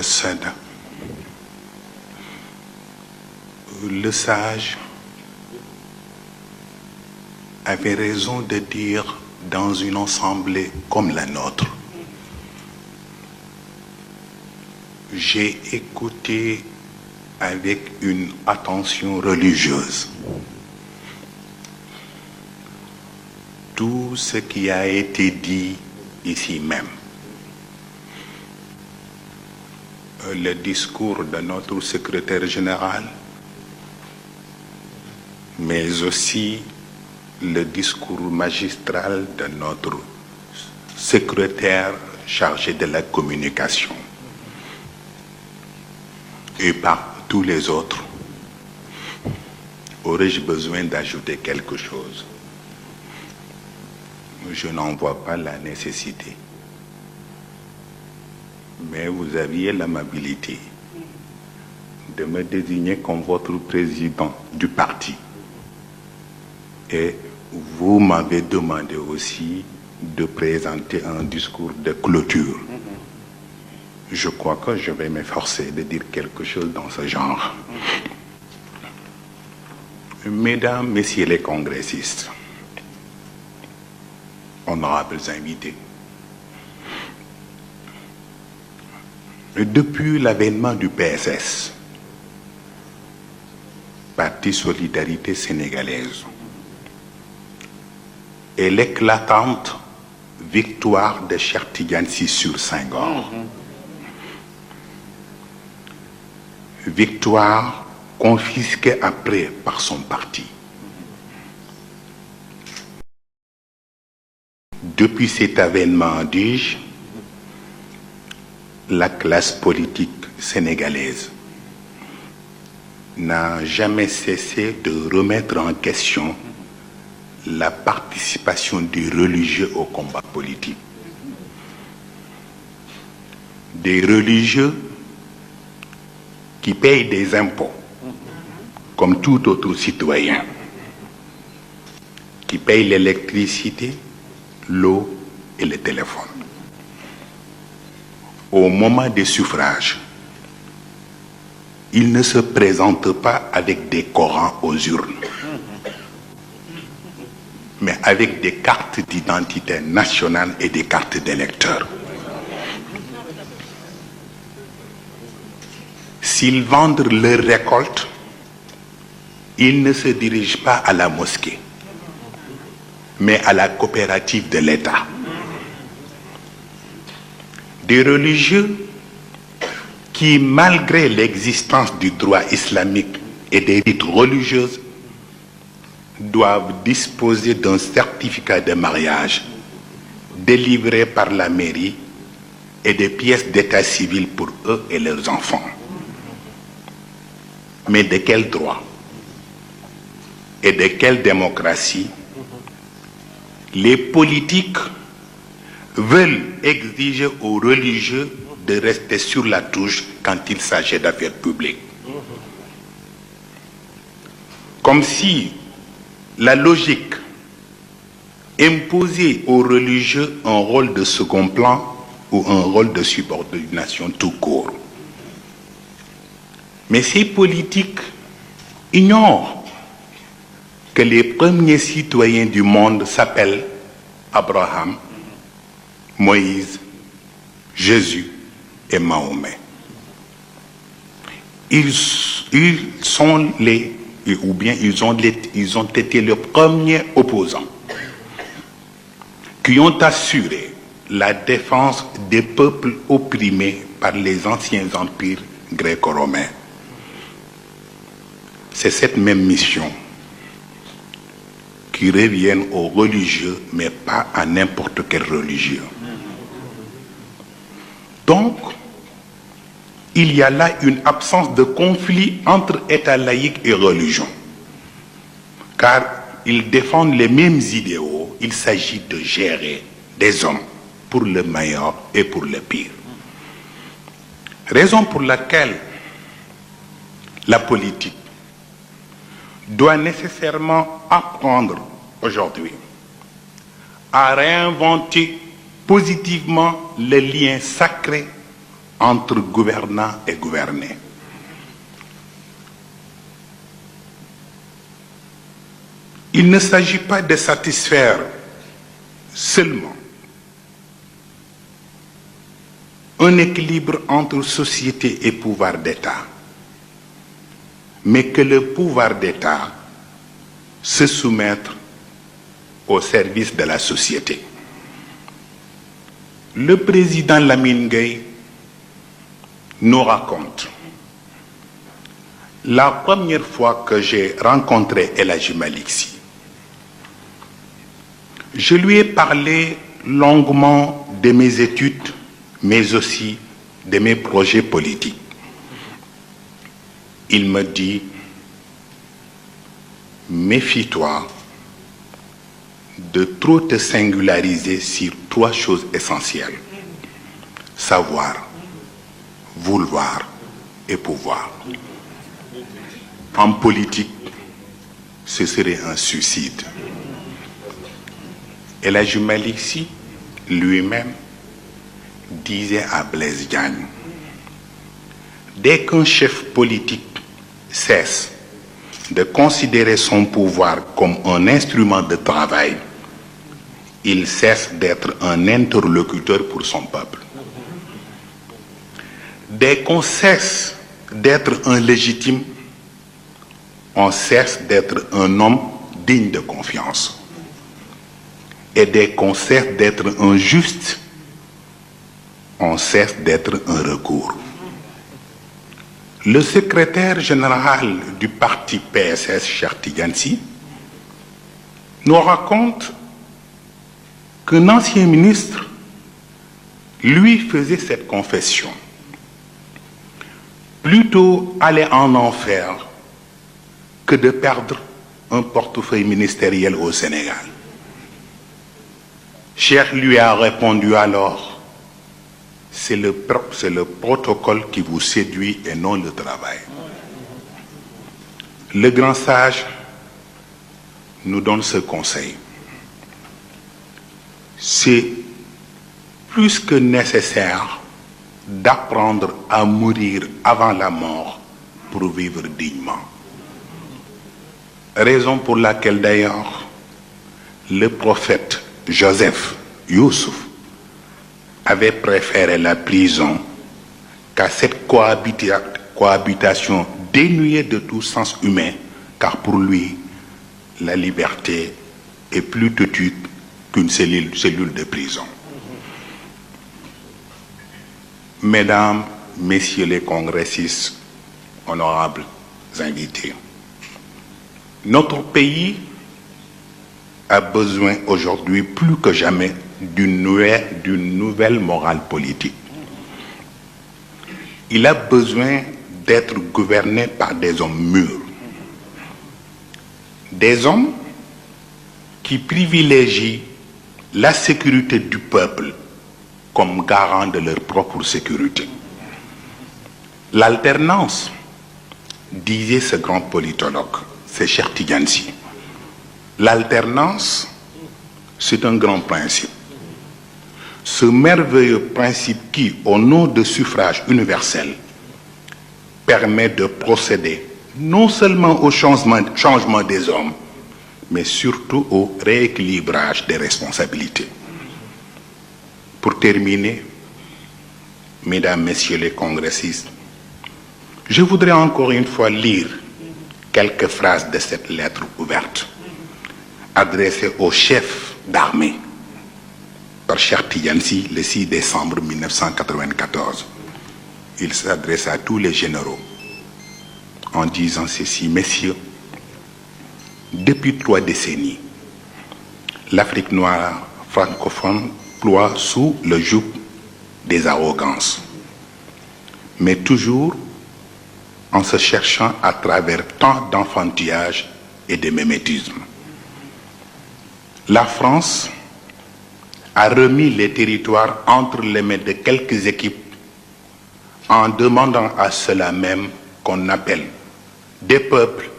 Sada, le sage avait raison de dire dans une assemblée comme la nôtre, j'ai écouté avec une attention religieuse tout ce qui a été dit ici même. Le discours de notre secrétaire général, mais aussi le discours magistral de notre secrétaire chargé de la communication et par tous les autres. Aurais-je besoin d'ajouter quelque chose? Je n'en vois pas la nécessité. Mais vous aviez l'amabilité de me désigner comme votre président du parti. Et vous m'avez demandé aussi de présenter un discours de clôture. Je crois que je vais m'efforcer de dire quelque chose dans ce genre. Mesdames, Messieurs les congressistes, honorables invités, depuis l'avènement du PSS, Parti Solidarité Sénégalaise, et l'éclatante victoire de Cheikh Tidiane Sy sur Senghor, victoire confisquée après par son parti. Depuis cet avènement, dis-je, la classe politique sénégalaise n'a jamais cessé de remettre en question la participation des religieux au combat politique. Des religieux qui payent des impôts, comme tout autre citoyen, qui payent l'électricité, l'eau et le téléphone. Au moment des suffrages, ils ne se présentent pas avec des Corans aux urnes, mais avec des cartes d'identité nationale et des cartes d'électeurs. S'ils vendent leur récolte, ils ne se dirigent pas à la mosquée, mais à la coopérative de l'État. Des religieux qui, malgré l'existence du droit islamique et des rites religieuses, doivent disposer d'un certificat de mariage délivré par la mairie et des pièces d'état civil pour eux et leurs enfants. Mais de quel droit et de quelle démocratie les politiques veulent exiger aux religieux de rester sur la touche quand il s'agit d'affaires publiques? Comme si la logique imposait aux religieux un rôle de second plan ou un rôle de subordination tout court. Mais ces politiques ignorent que les premiers citoyens du monde s'appellent Abraham, Moïse, Jésus et Mahomet. Ils ont été les premiers opposants qui ont assuré la défense des peuples opprimés par les anciens empires gréco-romains. C'est cette même mission qui revient aux religieux, mais pas à n'importe quel religieux. Donc, il y a là une absence de conflit entre État laïque et religion. Car ils défendent les mêmes idéaux, il s'agit de gérer des hommes pour le meilleur et pour le pire. Raison pour laquelle la politique doit nécessairement apprendre aujourd'hui à réinventer positivement le lien sacré entre gouvernants et gouvernés. Il ne s'agit pas de satisfaire seulement un équilibre entre société et pouvoir d'État, mais que le pouvoir d'État se soumette au service de la société. Le président Lamine Gueye nous raconte la première fois que j'ai rencontré El Hadji Malick Sy. Je lui ai parlé longuement de mes études, mais aussi de mes projets politiques. Il me dit, méfie-toi de trop te singulariser sur 3 choses essentielles: savoir, vouloir et pouvoir. En politique, ce serait un suicide. El Hadji Malick Sy lui-même disait à Blaise Diagne, dès qu'un chef politique cesse de considérer son pouvoir comme un instrument de travail, il cesse d'être un interlocuteur pour son peuple. Dès qu'on cesse d'être un légitime, on cesse d'être un homme digne de confiance. Et dès qu'on cesse d'être un juste, on cesse d'être un recours. Le secrétaire général du parti PSS, Cheikh Tidiane Sy, nous raconte qu'un ancien ministre lui faisait cette confession: plutôt aller en enfer que de perdre un portefeuille ministériel au Sénégal. Cheikh lui a répondu alors: c'est le protocole qui vous séduit et non le travail. Le grand sage nous donne ce conseil: c'est plus que nécessaire d'apprendre à mourir avant la mort pour vivre dignement. Raison pour laquelle d'ailleurs le prophète Joseph Youssouf avait préféré la prison qu'à cette cohabitation dénuée de tout sens humain, car pour lui, la liberté est plus têtue qu'une cellule de prison. Mesdames, Messieurs les congressistes, honorables invités, notre pays a besoin aujourd'hui plus que jamais d'une nouvelle morale politique. Il a besoin d'être gouverné par des hommes mûrs, des hommes qui privilégient la sécurité du peuple comme garant de leur propre sécurité. L'alternance, disait ce grand politologue, c'est Cheikh Tidiane Sy. L'alternance, c'est un grand principe. Ce merveilleux principe qui, au nom de suffrage universel, permet de procéder non seulement au changement des hommes, mais surtout au rééquilibrage des responsabilités. Pour terminer, Mesdames, Messieurs les congressistes, je voudrais encore une fois lire quelques phrases de cette lettre ouverte adressée au chef d'armée par Cheikh Tidiane Sy le 6 décembre 1994. Il s'adresse à tous les généraux en disant ceci: Messieurs, depuis 3 décennies, l'Afrique noire francophone ploie sous le joug des arrogances, mais toujours en se cherchant à travers tant d'enfantillage et de mimétisme. La France a remis les territoires entre les mains de quelques équipes en demandant à cela même qu'on appelle des peuples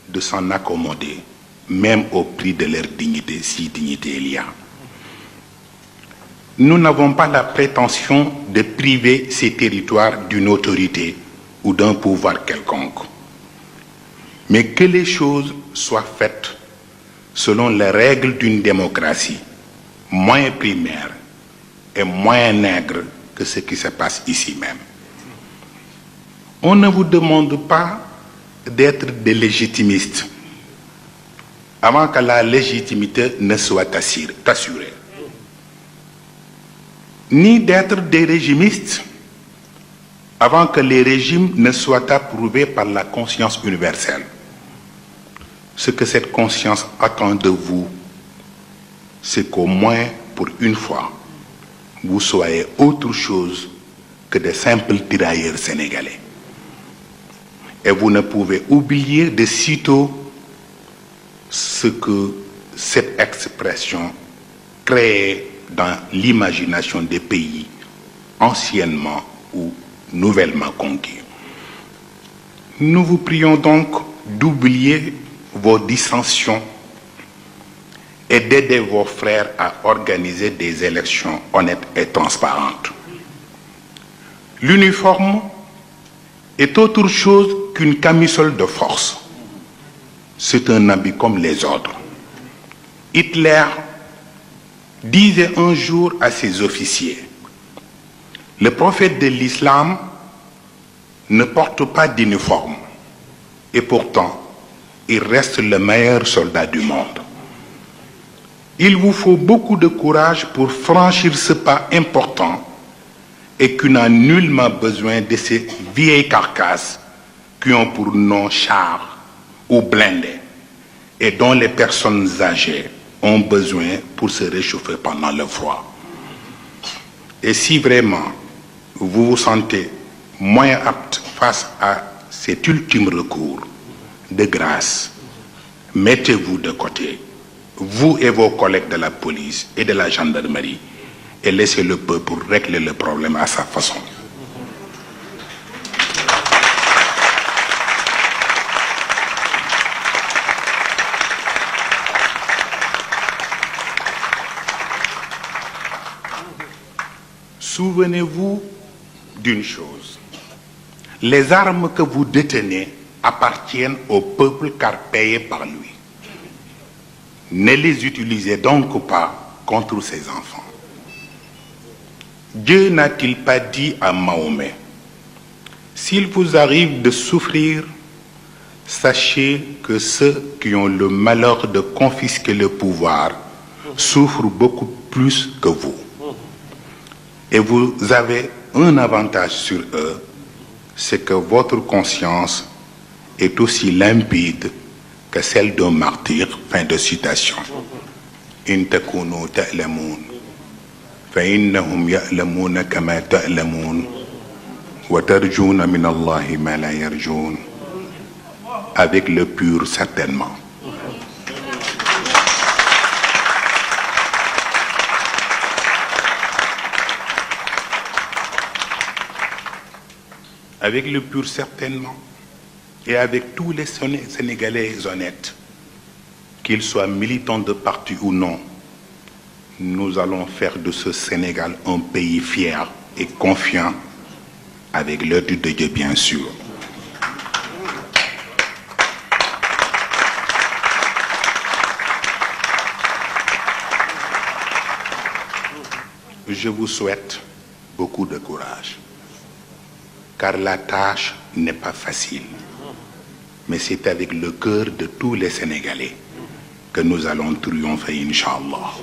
de s'en accommoder, même au prix de leur dignité, si dignité il y a. nous n'avons pas la prétention de priver ces territoires d'une autorité ou d'un pouvoir quelconque, mais que les choses soient faites selon les règles d'une démocratie moins primaire et moins nègre que ce qui se passe ici même. On ne vous demande pas d'être des légitimistes avant que la légitimité ne soit assurée, ni d'être des régimistes avant que les régimes ne soient approuvés par la conscience universelle. Ce que cette conscience attend de vous, c'est qu'au moins, pour une fois, vous soyez autre chose que de simples tirailleurs sénégalais. Et vous ne pouvez oublier de sitôt ce que cette expression crée dans l'imagination des pays anciennement ou nouvellement conquis. Nous vous prions donc d'oublier vos dissensions et d'aider vos frères à organiser des élections honnêtes et transparentes. L'uniforme est autre chose qu'une camisole de force. C'est un habit comme les autres. Hitler disait un jour à ses officiers: le prophète de l'islam ne porte pas d'uniforme, et pourtant, il reste le meilleur soldat du monde. Il vous faut beaucoup de courage pour franchir ce pas important et qui n'a nullement besoin de ces vieilles carcasses qui ont pour nom chars ou blindés et dont les personnes âgées ont besoin pour se réchauffer pendant le froid. Et si vraiment vous vous sentez moins apte face à cet ultime recours, de grâce, mettez-vous de côté, vous et vos collègues de la police et de la gendarmerie, et laissez le peuple régler le problème à sa façon. Souvenez-vous d'une chose: les armes que vous détenez appartiennent au peuple car payées par lui. Ne les utilisez donc pas contre ses enfants. Dieu n'a-t-il pas dit à Mahomet: s'il vous arrive de souffrir, sachez que ceux qui ont le malheur de confisquer le pouvoir souffrent beaucoup plus que vous. Et vous avez un avantage sur eux, c'est que votre conscience est aussi limpide que celle d'un martyr. Fin de citation. In takunu ta'lamun fa innahum ya'lamuna kama ta'lamun wa tarjuna min Allahi ma la yarjun. Avec le pur certainement. Avec le pur certainement, et avec tous les Sénégalais honnêtes, qu'ils soient militants de parti ou non, nous allons faire de ce Sénégal un pays fier et confiant, avec l'aide de Dieu bien sûr. Je vous souhaite beaucoup de courage, car la tâche n'est pas facile. Mais c'est avec le cœur de tous les Sénégalais que nous allons triompher, Inch'Allah.